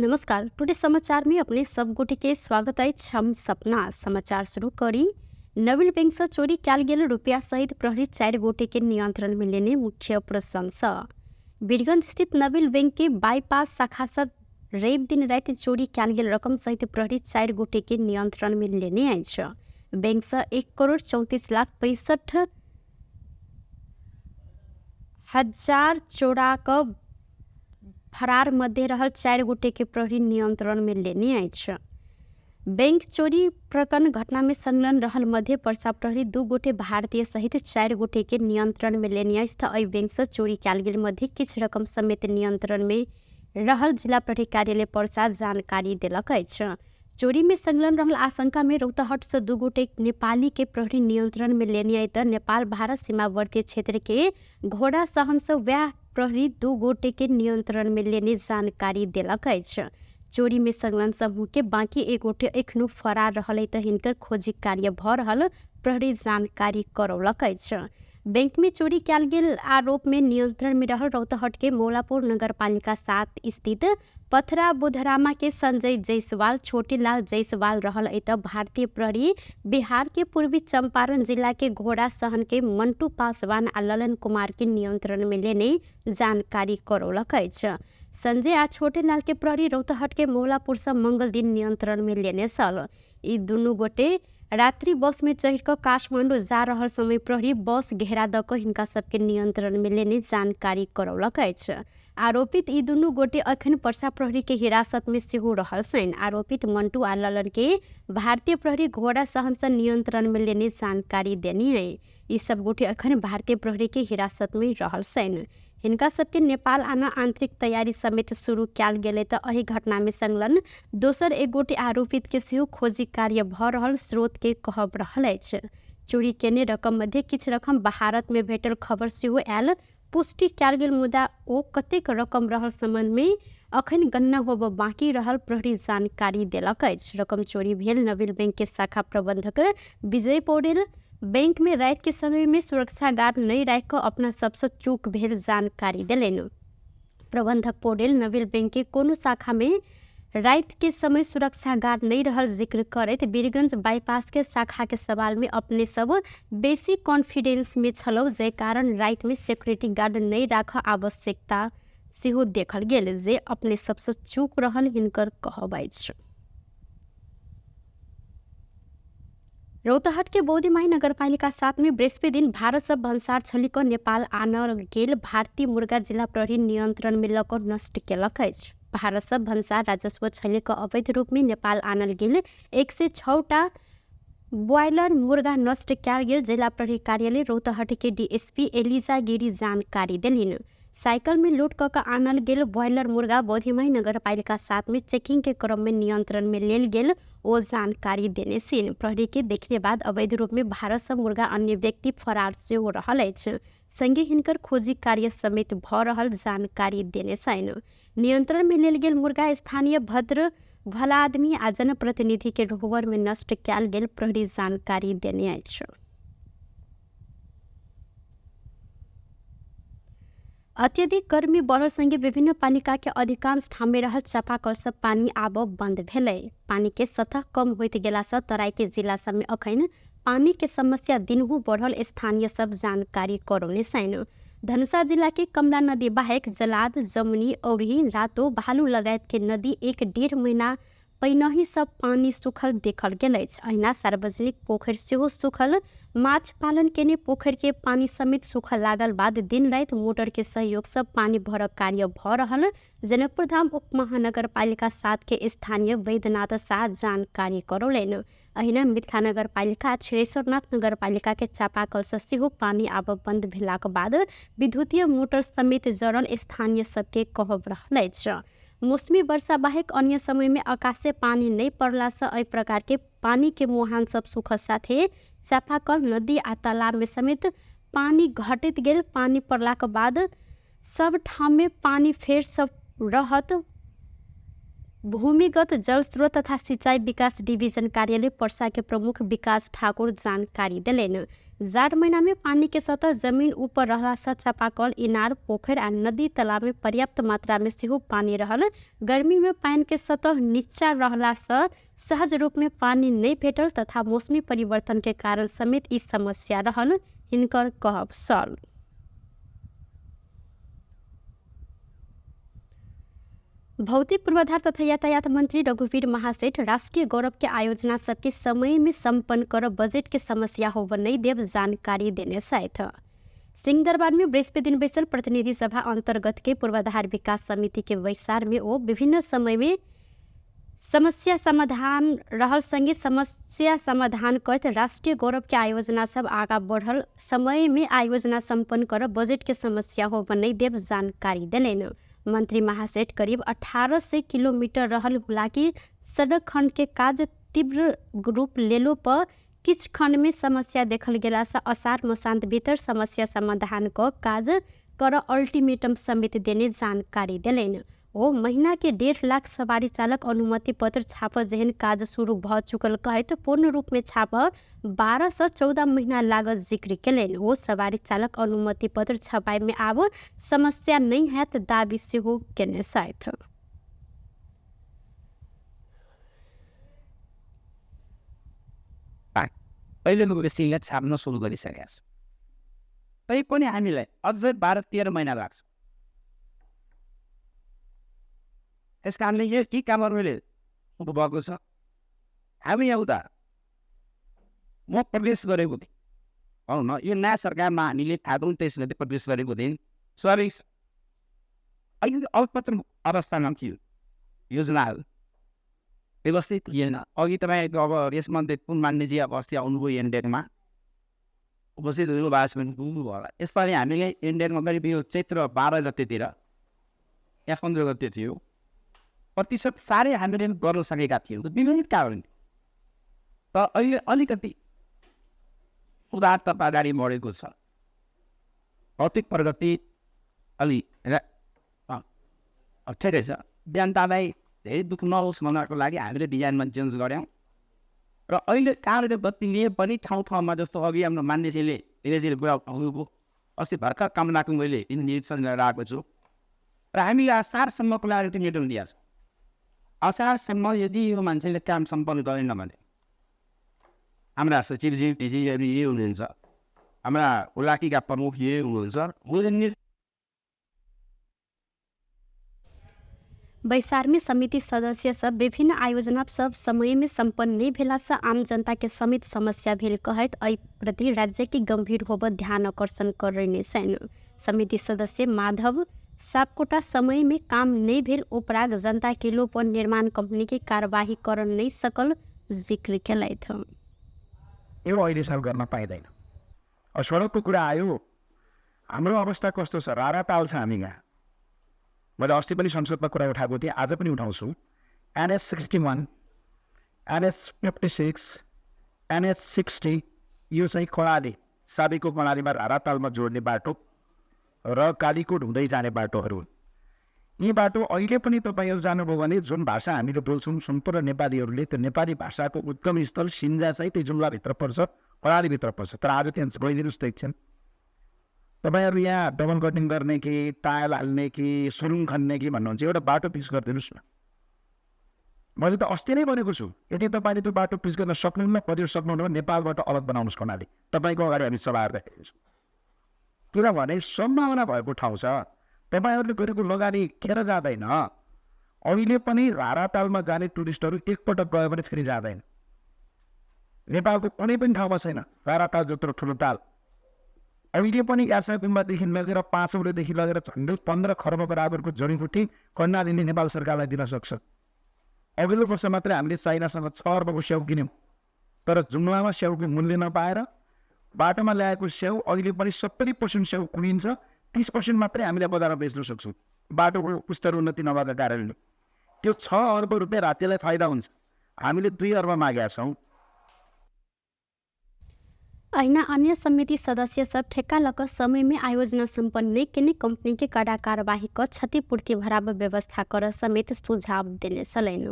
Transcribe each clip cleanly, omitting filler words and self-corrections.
नमस्कार। टुडे समाचार में अपने सब गोटे के स्वागत है। हम सपना समाचार शुरू करी। नवीन बैंक से चोरी कैल गेल रुपया सहित प्रहरी 4 गोटे के नियंत्रण में लेने मुख्य प्रशंसा। बीरगंज स्थित नवीन बैंक के बाईपास शाखा से रवि दिन रात चोरी कैल गेल रकम सहित प्रहरी 4 गोटे के नियंत्रण में लेने आए। बैंक से 1,34,65,000 चोरा क फरार मध्य रहल 4 गोटे के प्रहरी नियंत्रण में लेने आए। बैंक चोरी प्रकरण घटना में संलग्न रहल मध्य पर्सा प्रहरी 2 गोटे भारतीय सहित 4 गोटे के नियंत्रण में लेने आए। बैंक से चोरी कैल गेल मध्य किछ रकम समेत नियंत्रण में रहल जिला प्रहरी कार्यालय पर्सा जानकारी देलक अछि। चोरी में संलग्न रहल आशंका में रौतहट से 2 गोटे नेपाली के प्रहरी नियंत्रण में लेने आए। नेपाल भारत सीमावर्ती क्षेत्र के घोड़ा सहन से वह प्रहरी 2 गोटे के नियंत्रण में लेने जानकारी देलक अछि। चोरी में संलग्न समूह के बाकी 1 गोटे एखनो फरार रहल हिनकर खोजी कार्य भ रहल प्रहरी जानकारी करौलक अछि। बैंक में चोरी कैल गेल आरोप में नियंत्रण में रहल रौतहट के मौलापुर नगरपालिका 7 स्थित पथरा बुधरामा के संजय जायसवाल छोटीलाल जायसवाल रहल। भारतीय प्रहरी बिहार के पूर्वी चंपारण जिला के घोड़ा सहन के मंटू पासवान आ ललन कुमार के नियंत्रण में लेने जानकारी करौलक अछि। संजय आ छोटेलाल के प्रहरी रौतहट के मौलापुर से मंगल दिन नियंत्रण में लेने सल। ई दुनू गोटे रात्रि बस में चढ़ कर काठमांडू जा रहल समय प्रहरी बस घेरा द क हिनका सबके नियंत्रण में लेने जानकारी करौलक अछि। आरोपित ई दुनू गोटे अखन पर्सा प्रहरी के हिरासत में सेहो रहल छन्। आरोपित मंटू आ ललन के भारतीय प्रहरी घोड़ा सहन से नियंत्रण में लेने जानकारी देनी है। ई सब गोटे अखन भारतीय प्रहरी के हिरासत में रहल छन्। हिनका सबके नेपाल आना आंतरिक तैयारी समेत शुरू कैल गेलै। एही घटना में संलग्न दोसर 1 गोटे आरोपित के सेहो खोजी कार्य भ रहल स्रोत के कहब रहल अछि। चोरी केने रकम मध्य किछ रकम भारत में भेटल खबर सेहो आयल पुष्टि कैल गेल, मुदा ओ कतेक रकम रहल संबंध में अखन गणना होब बाकी रहल प्रहरी जानकारी देलक अछि। रकम चोरी भेल नवीन बैंक के शाखा प्रबंधक विजय पौडेल बैंक में रात के समय में सुरक्षा गार्ड नहीं राख कर अपना सबसे चूक भेल जानकारी देलनि। प्रबंधक पौडेल नवीन बैंक के कोनो शाखा में रात के समय सुरक्षा गार्ड नहीं रहल जिक्र करैत बीरगंज बाईपास के शाखा के सवाल में अपने सब बेसी कॉन्फिडेंस में छलौ, जे कारण रात में सिक्योरिटी गार्ड नहीं राख आवश्यकता सेहो देखल गेल, जे अपने सबसे चूक रहल हिनकर कहब अछि। रौतहट के बौद्धमाई नगरपालिका 7 में बृहस्पति दिन भारत से भंसार छली क नेपाल आनल गेल भारतीय मुर्गा जिला प्रहरी नियंत्रण में लक नष्ट केलक अछि। भारत से भंसार राजस्व छली क अवैध रूप में नेपाल आनल गेल 106टा ब्वायलर मुर्गा नष्ट कैल गेल जिला प्रहरी कार्यालय रौतहट के डीएसपी एलिजा गिरी जानकारी देलिन। साइकिल में लोड क आनल गेल ब्वायलर मुर्गा बौद्धमाई नगरपालिका 7 में चेकिंग के क्रम में नियंत्रण में लेल गेल ओ जानकारी देने सीन। प्रहरी के देखने बाद अवैध रूप में भारत से मुर्गा अन्य व्यक्ति फरार से हो रहल अछि। संगे हिनकर खोजी कार्य समेत भ रहल जानकारी देने छन्। नियंत्रण में लेल गेल मुर्गा स्थानीय भद्र भला आदमी आ जनप्रतिनिधि के रोहबर में नष्ट कैल गेल प्रहरी जानकारी देने अछि। अत्यधिक गर्मी बढ़ल संगे विभिन्न पालिका के अधिकांश ठाम में रहल चापाकल से पानी आब बंद भेलै। पानी के सतह कम होइत गेला से तराई के जिला सब में अखन पानी के समस्या दिनहु बढ़ल स्थानीय सब जानकारी करौने छन्। धनुषा जिला के कमला नदी बाहेक जलाद, जमुनी, औरही, रातो, भालू लगायत के नदी 1-1.5 महीना पहिनहि सब पानी सुखल देखल गेल अछि। अहिना सार्वजनिक पोखरि सेहो सुखल। माछ पालन केने पोखरि के पानी समेत सुखल लागल बाद दिन रात मोटर के सहयोग से पानी भरक कार्य भ रहल जनकपुर धाम उप महानगर पालिका 7 के स्थानीय वैद्यनाथ शाह जानकारी करौलनि। अहिना मिथिला नगर पालिका छेरेश्वरनाथ नगर पालिका के चापाकल से सेहो पानी आब बंद भेलाक बाद विद्युतीय मोटर समेत जरल स्थानीय सबके कहब रहल अछि। मौसमी वर्षा बाहेक अन्य समय में आकाशे पानी नहीं पड़ला से एहि प्रकार के पानी के मुहान सब सुख साथे चापाकल, नदी आ तालाब में समेत पानी घटत गेल। पानी पड़ला के बाद सब ठाम में पानी फेर सब रहत भूमिगत जल स्रोत तथा सिंचाई विकास डिवीजन कार्यालय पर्सा के प्रमुख विकास ठाकुर जानकारी दिलेन। जाड़ महीना में पानी के सतह जमीन ऊपर रहला से चापाकल, इनार, पोखर आ नदी तालाब में पर्याप्त मात्रा में सेहो पानी रहल। गर्मी में पानी के सतह नीचा रहला से सहज रूप में पानी नहीं भेटल तथा मौसमी परिवर्तन के कारण समेत ई समस्या रहल हिनकर कहब सल। भौतिक पूर्वाधार तथा यातायात मंत्री रघुवीर महासेठ राष्ट्रीय गौरव के आयोजना सबके समय में संपन्न कर बजट के समस्या होव नहीं देव जानकारी देने साथ सिंहदरबार में बृहस्पति दिन बैसल प्रतिनिधि सभा अंतर्गत के पूर्वाधार विकास समिति के वैसार में वो विभिन्न समय में समस्या समाधान रहल संगे समस्या समाधान करते राष्ट्रीय गौरव के आयोजना सब आगा बढ़ल समय में आयोजना संपन्न कर बजट के समस्या हो नहीं देव जानकारी दिलेन। मंत्री महासेठ करीब 1800 किलोमीटर रहल हुलाकी सड़क खंड के काज तीव्र रूप लेलो पर किछ खंड में समस्या देखल गेला से असार मसांत भीतर समस्या समाधान को काज कर अल्टीमेटम समेत देने जानकारी दिलेन। वो महीना के 1.5 लाख सवारी चालक अनुमति पत्र छाप जहन काज शुरू भ चुकल कहे तो पूर्ण रूप में छाप 12 से 14 महीना लागत जिक्र केलेन। वो सवारी चालक अनुमति पत्र छपाई में आब समस्या नहीं है तो दाबी से हो केने साथ अहिले छाप्न सुरु गरिसकेका छ। तैपनि हामीलाई अझै 12-13 महिना लाग्छ। त्यस कारणले यो के कामहरूले भएको छ। हामी एउटा म प्रवेश गरेको थिएँ हो न, यो नयाँ सरकारमा हामीले फागुन 23 गते प्रवेश गरेको थियौँ। स्वाभाविक अहिले अल्पत्र अवस्थामा थियो, योजनाहरू व्यवस्थित थिएन। अघि तपाईँको अब यसमध्ये कुन मान्यजी अब अस्ति आउनुभयो इन्डियामा उपस्थित हुनुभएको छ भने बुझ्नुभयो होला। यसपालि हामीले इन्डियामा करिब यो चैत्र 12 गतेतिर या 15 गते थियो प्रतिशत साह्रै हामीले गर्न सकेका थियौँ विभिन्न कारण। तर अहिले अलिकति सुधार त अगाडि बढेको छ। भौतिक प्रगति अलि ठिकै छ। जनतालाई धेरै दुःख नहोस् भन्नको लागि हामीले डिजाइनमा चेन्ज गऱ्यौँ र अहिले कार्य गति लिए पनि ठाउँ ठाउँमा जस्तो अघि हाम्रो मान्यजीले धेरैले कुरा उठाउनुभयो। अस्ति भर्खर कामनाको मैले निरीक्षण गरेर आएको छु र हामीले असारसम्मको लागि अल्टिमेटम दिएको छ। असारसम्म यदि यो मान्छेले काम सम्पन्न गरेन भने हाम्रा सचिवजी डिजीहरू यही हुनुहुन्छ, हाम्रा हुलाकीका प्रमुख यही हुनुहुन्छ। बैसार में समिति सदस्य सब विभिन्न आयोजना सब समय में संपन्न नहीं भेला से आम जनता के समेत समस्या भेल कहत एहि प्रति राज्य के गंभीर होब ध्यान आकर्षण करने सैन। समिति सदस्य माधव सापकोटा समय में काम नहीं भेल उपराग जनता के लोप पर निर्माण कंपनी की कार्यवाही कर नहीं सकल जिक्र केलैथ। यो अहिले सब गर्न पाइँदैन। सडकको कुरा आयो, हाम्रो अवस्था कस्तो छ, रारा ताल छ हामी यहाँ। मैले अस्ति पनि संसदमा कुरा उठाएको थिएँ, आज पनि उठाउँछु। NH 61, NH 56, NH 60 यो चाहिँ कर्णाली, साबीको कर्णालीमा रारातालमा जोड्ने बाटो र कालीकोट हुँदै जाने बाटोहरू। यी बाटो अहिले पनि तपाईँहरू जानुभयो भने जुन भाषा हामीले बोल्छौँ सम्पूर्ण नेपालीहरूले, त्यो नेपाली भाषाको उद्गम स्थल सिन्जा चाहिँ त्यो जुम्लाभित्र पर्छ, कर्णालीभित्र पर्छ। तर आज त्यहाँ गइदिनुहोस् त एकछिन। तपाईँहरू यहाँ डबल कटिङ गर्ने कि टायल हाल्ने कि सुरुङ खन्ने कि भन्नुहुन्छ, एउटा बाटो फिक्स गरिदिनुहोस् न। मैले त अस्ति नै भनेको छु, यदि तपाईँले त्यो बाटो फिक्स गर्न सक्नुहुन्न, कति सक्नुहुन्न भने नेपालबाट अलग बनाउनुहोस् कर्णाली। तपाईँको अगाडि हामी सभा राखिदिन्छौँ। किनभने सम्भावना भएको ठाउँ छ। तपाईँहरूले गरेको लगानी खेर जाँदैन। अहिले पनि रारातालमा जाने टुरिस्टहरू एकपटक गयो भने फेरि जाँदैन। नेपालको कुनै पनि ठाउँमा छैन राराताल जत्रो ठुलो ताल। अहिले पनि यासाकुम्बादेखि लगेर 5 औलेदेखि लगेर झन्डै 15 खर्ब बराबरको जडीबुटी कर्णालीले नेपाल सरकारलाई दिन सक्छ। अघिल्लो वर्ष मात्रै हामीले चाइनासँग 6 अर्बको स्याउ किन्यौँ, तर जुम्लामा स्याउको मूल्य नपाएर बाटोमा ल्याएको स्याउ अहिले पनि 70% स्याउ किनिन्छ, 30% मात्रै हामीले बजारमा बेच्न सक्छौँ बाटोको स्तर उन्नति नभएको कारणले। त्यो 6 अर्ब रुपियाँ राज्यलाई फाइदा हुन्छ। हामीले 2 अर्ब मागेका छौँ। ऐना अन्य समिति सदस्य सब ठेक्का लक समय में आयोजना संपन्न नहीं केने कंपनी के कड़ा कार्यवाही क क्षतिपूर्ति भराव व्यवस्था कर समेत सुझाव देने सलैन।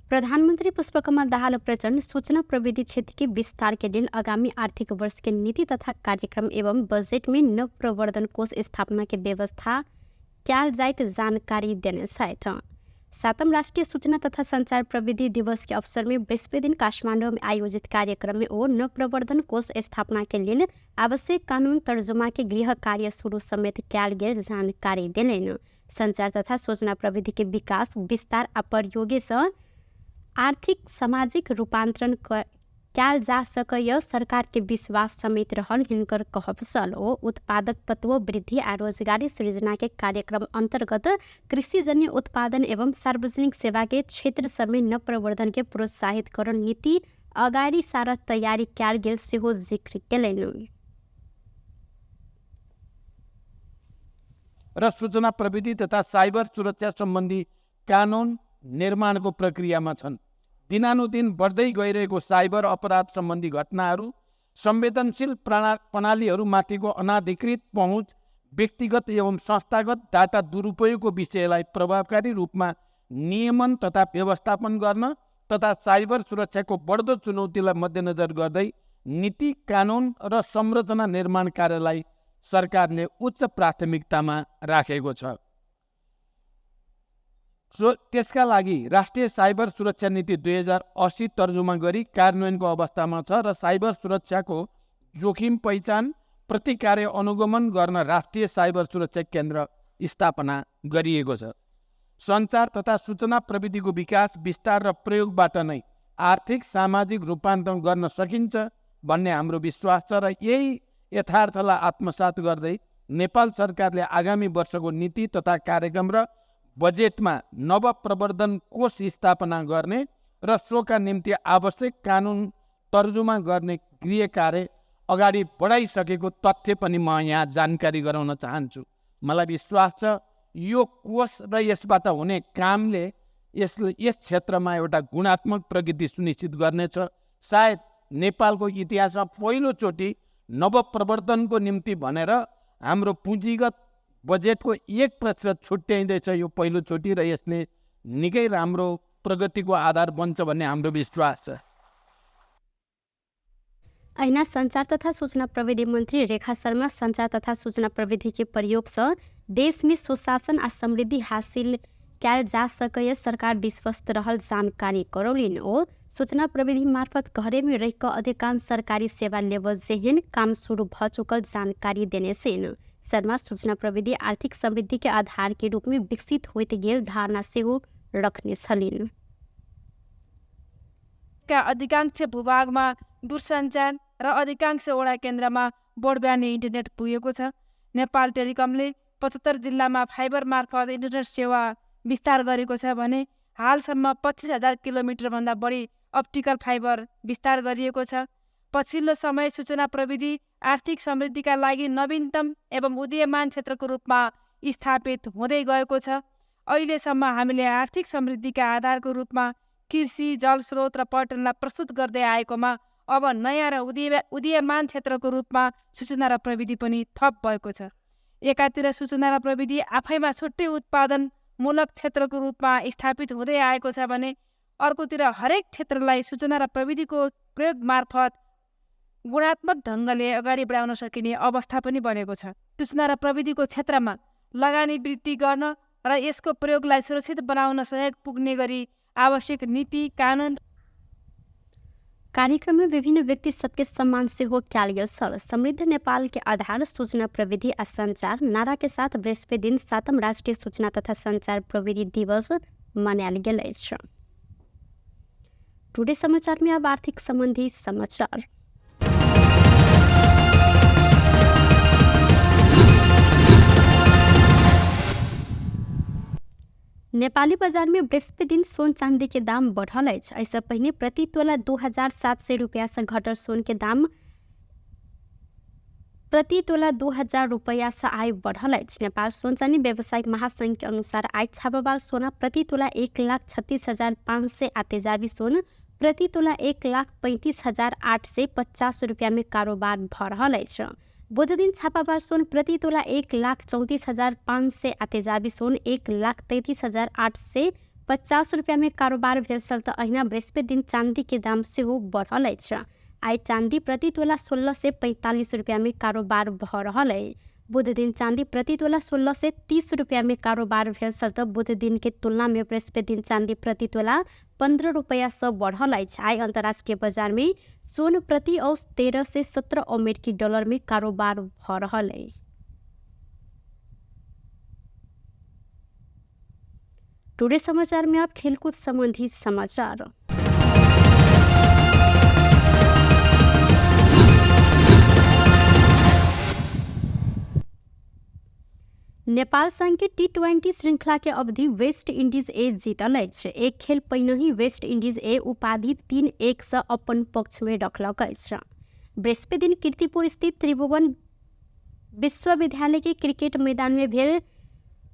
प्रधानमंत्री पुष्पकमल दाहाल प्रचंड सूचना प्रविधि क्षेत्र के विस्तार के लिए आगामी आर्थिक वर्ष के नीति तथा कार्यक्रम एवं बजट में नव प्रवर्धन कोष स्थापना की व्यवस्था क्या जायत जानकारी देने साथ 7वां राष्ट्रीय सूचना तथा संचार प्रविधि दिवस के अवसर में बृहस्पति दिन काठमांडू में आयोजित कार्यक्रम में ओ नव प्रवर्धन कोष स्थापना के लिए आवश्यक कानून तर्जुमा के गृह कार्य शुरू समेत क्या गेल जानकारी दिलेन। संचार तथा सूचना प्रविधि के विकास विस्तार आ प्रयोगे से आर्थिक सामाजिक रूपांतरण क्या जा सकय सरकार के विश्वास समेत रहल हिनकर कहबसल ओ उत्पादक तत्व वृद्धि आ रोजगारी सृजना के कार्यक्रम अंतर्गत कृषिजन्य उत्पादन एवं सार्वजनिक सेवा के क्षेत्र समेत नव प्रवर्धन के प्रोत्साहित कर नीति अगाडि सारा तैयारी क्या गेल सेहो जिक्र केलैन। र सूचना प्रविधि तथा साइबर सुरक्षा सम्बन्धी कानुन निर्माणको प्रक्रियामा छन्। दिनानुदिन बढ्दै गइरहेको साइबर अपराध सम्बन्धी घटनाहरू, संवेदनशील प्रणालीहरूमाथिको अनाधिकृत पहुँच, व्यक्तिगत एवं संस्थागत डाटा दुरुपयोगको विषयलाई प्रभावकारी रूपमा नियमन तथा व्यवस्थापन गर्न तथा साइबर सुरक्षाको बढ्दो चुनौतीलाई मध्यनजर गर्दै नीति कानुन र संरचना निर्माण कार्यलाई सरकारले उच्च प्राथमिकतामा राखेको छ। त्यसका लागि राष्ट्रिय साइबर सुरक्षा नीति 2080 तर्जुमा गरी कार्यान्वयनको अवस्थामा छ र साइबर सुरक्षाको जोखिम पहिचान प्रतिकार्य अनुगमन गर्न राष्ट्रिय साइबर सुरक्षा केन्द्र स्थापना गरिएको छ। सञ्चार तथा सूचना प्रविधिको विकास विस्तार र प्रयोगबाट नै आर्थिक सामाजिक रूपान्तरण गर्न सकिन्छ भन्ने हाम्रो विश्वास छ र यही यथार्थलाई आत्मसात गर्दै नेपाल सरकारले आगामी वर्षको नीति तथा कार्यक्रम र बजेटमा नव प्रवर्धन कोष स्थापना गर्ने र सोका निम्ति आवश्यक कानुन तर्जुमा गर्ने गृह कार्य अगाडि बढाइसकेको तथ्य पनि म यहाँ जानकारी गराउन चाहन्छु। मलाई विश्वास छ यो कोष र यसबाट हुने कामले यस क्षेत्रमा एउटा गुणात्मक प्रगति सुनिश्चित गर्नेछ। सायद नेपालको इतिहासमा पहिलोचोटि नव प्रवर्धनको निम्ति भनेर हाम्रो पुँजीगत बजेटको 1% छुट्याइँदैछ। यो पहिलोचोटि र यसले निकै राम्रो प्रगतिको आधार बन्छ भन्ने हाम्रो विश्वास छ। ऐना संचार तथा सूचना प्रविधि मंत्री रेखा शर्मा संचार तथा सूचना प्रविधि के प्रयोग से देश में सुशासन आ समृद्धि हासिल कैल जा सके सरकार विश्वस्त रहल जानकारी करौलिन ओ सूचना प्रविधि मार्फत घरे में रह अधिकांश सरकारी सेवा लेवल जेहन काम शुरू भ चुकल जानकारी देने से शर्मा सूचना प्रविधि आर्थिक समृद्धि के आधार के रूप में विकसित होते गेल धारणा से रखने छलिन। अधिकांश भूभागमा दूरसञ्चार र अधिकांश वडा केन्द्रमा ब्रोडब्यान्ड इन्टरनेट पुगेको छ। नेपाल टेलिकमले 75 जिल्लामा फाइबर मार्फत इन्टरनेट सेवा विस्तार गरेको छ भने हालसम्म 25,000 किलोमिटरभन्दा बढी अप्टिकल फाइबर विस्तार गरिएको छ। पछिल्लो समय सूचना प्रविधि आर्थिक समृद्धिका लागि नवीनतम एवं उदीयमान क्षेत्रको रूपमा स्थापित हुँदै गएको छ। अहिलेसम्म हामीले आर्थिक समृद्धिका आधारको रूपमा कृषि, जलस्रोत र पर्यटनलाई प्रस्तुत गर्दै आएकोमा अब नयाँ र उदीयमान क्षेत्रको रूपमा सूचना र प्रविधि पनि थप भएको छ। एकातिर सूचना र प्रविधि आफैमा छुट्टै उत्पादनमूलक क्षेत्रको रूपमा स्थापित हुँदै आएको छ भने अर्कोतिर हरेक क्षेत्रलाई सूचना र प्रविधिको प्रयोग मार्फत गुणात्मक ढङ्गले अगाडि बढाउन सकिने अवस्था पनि बनेको छ। सूचना र प्रविधिको क्षेत्रमा लगानी वृद्धि गर्न र यसको प्रयोगलाई सुरक्षित बनाउन सहयोग पुग्ने गरी आवश्यक नीति कानुन। कार्यक्रम में विभिन्न व्यक्ति सबके सम्मान से हो क्या गया सर समृद्ध नेपाल के आधार सूचना प्रविधि और संचार नारा के साथ बृहस्पति दिन 7वां राष्ट्रीय सूचना तथा संचार प्रविधि दिवस मनायल गेल अछि। टुडे समाचार में अब आर्थिक संबंधी समाचार। नेपाली बाजार में बृहस्पति दिन सोन चांदी के दाम बढ़ल अछि। ऐसा पहले प्रति तोला 2,700 रुपया से घटल सोन के दाम प्रति तोला 2,000 रुपया से आय बढ़ल अछि। नेपाल सोन चांदी व्यावसायिक महासंघ के अनुसार आय छापामाल सोना प्रति तोला 1,36,500 आ तेजाबी सोन प्रति तोला 1,35,850 रुपया में कारोबार भ रहल अछि। बुध दिन छापामार सोन प्रति तोला 1,34,500 आ तेजाबी सोन 1,33,850 रुपया में कारोबार भेल छल तऽ अहिना बृहस्पति दिन चांदी के दाम सेहो बढ़ल अछि। आइ चांदी प्रति तोला 16 से 45 रुपया में कारोबार भ रहल अछि। बुध दिन चांदी प्रति तोला 16 से 30 रुपया में कारोबार भेल छल तऽ बुध दिन के तुलना में बृहस्पति दिन चांदी प्रति तोला 15 रुपया से बढ़ल अछि। आइ अंतर्राष्ट्रीय बाजार में सोन प्रति औंस 13 से 17 अमेरिकी डॉलर में कारोबार भ रहल अछि। टुडे समाचार में आप खेलकूद संबंधी समाचार। नेपाल संघ के T20 श्रृंखला के अवधि वेस्ट इंडीज ए जीतल अछि। एक खेल पहिनहि वेस्ट इंडीज ए उपाधि 3-1 से अपन पक्ष में रखलक अछि। बृहस्पति दिन कीर्तिपुर स्थित त्रिभुवन विश्वविद्यालय के क्रिकेट मैदान में भेल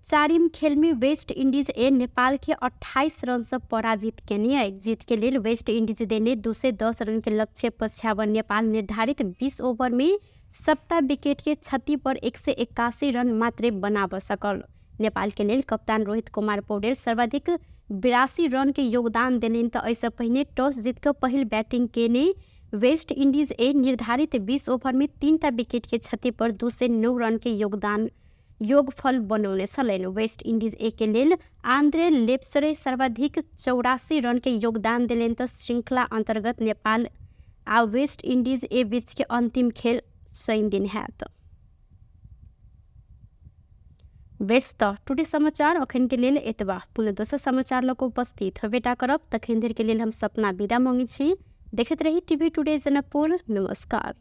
चारिम खेल में वेस्ट इंडीज ए नेपाल के 28 रन से पराजित केने अछि। जीत के लेल वेस्ट इंडीज देने 210 रन के लक्ष्य पछ्यावर नेपाल निर्धारित 20 ओवर में 7 विकेट के क्षति पर 181 रन मात्र बनाब सकल। नेपाल के लेल कप्तान रोहित कुमार पौडेल सर्वाधिक 82 रन के योगदान देने तो ऐसे पहले टॉस जीत कर पहल बैटिंग केने वेस्ट इंडीज ए निर्धारित 20 ओवर में 3 विकेट के क्षति पर 209 रन के योगफल बनौने छलैन। वेस्ट इंडीज ए के लेल आंद्रे लेप्सरे सर्वाधिक 84 रन के योगदान देलेन तो श्रृंखला अंतर्गत नेपाल आ वेस्ट इंडीज ए बीच के अंतिम खेल शनि दिन हैत। व्यस्त टुडे समाचार अखन के लेल एतबा। पुनः दोसर समाचार लऽ कऽ उपस्थित होबेटा करब। तखन देर के लेल हम सपना विदा मांगै छी। देखैत रही टीवी टुडे जनकपुर। नमस्कार।